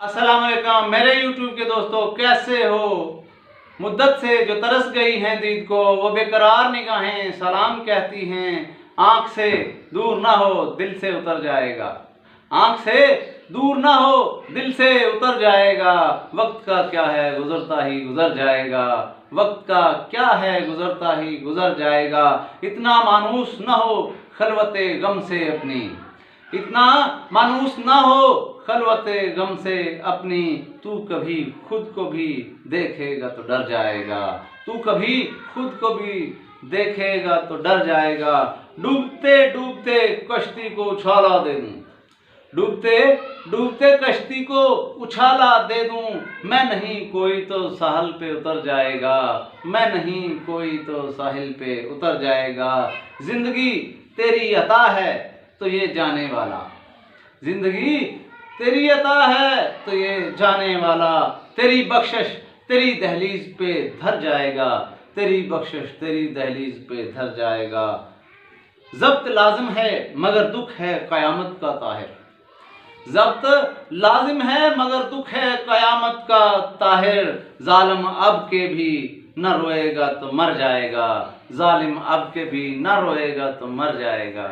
अस्सलाम वालेकुम मेरे YouTube के दोस्तों, कैसे हो। मुद्दत से जो तरस गई हैं दीद को, वो बेकरार निगाहें सलाम कहती हैं। आंख से दूर ना हो दिल से उतर जाएगा, आंख से दूर ना हो दिल से उतर जाएगा। वक्त का क्या है गुजरता ही गुजर जाएगा, वक्त का क्या है गुजरता ही गुजर जाएगा। इतना मानूस ना हो खलवते गम से अपनी, इतना मानूस ना हो खलवते गम से अपनी। तू कभी खुद को भी देखेगा तो डर जाएगा, तू कभी खुद को भी देखेगा तो डर जाएगा। डूबते डूबते कश्ती को उछाला दे दूं, डूबते डूबते कश्ती को उछाला दे दूं। मैं नहीं कोई तो साहिल पे उतर जाएगा, मैं नहीं कोई तो साहिल पे उतर जाएगा। जिंदगी तेरी अता है तो ये जाने वाला, जिंदगी तेरी अता है तो ये जाने वाला। तेरी बख्शिश तेरी दहलीज पे धर जाएगा, तेरी बख्शिश तेरी दहलीज पे धर जाएगा। ज़ब्त लाजिम है मगर दुख है क़यामत का ताहिर, ज़ब्त लाजिम है मगर दुख है क़यामत का ताहिर। जालिम अब के भी न रोएगा तो मर जाएगा, जालिम अब के भी न रोएगा तो मर जाएगा।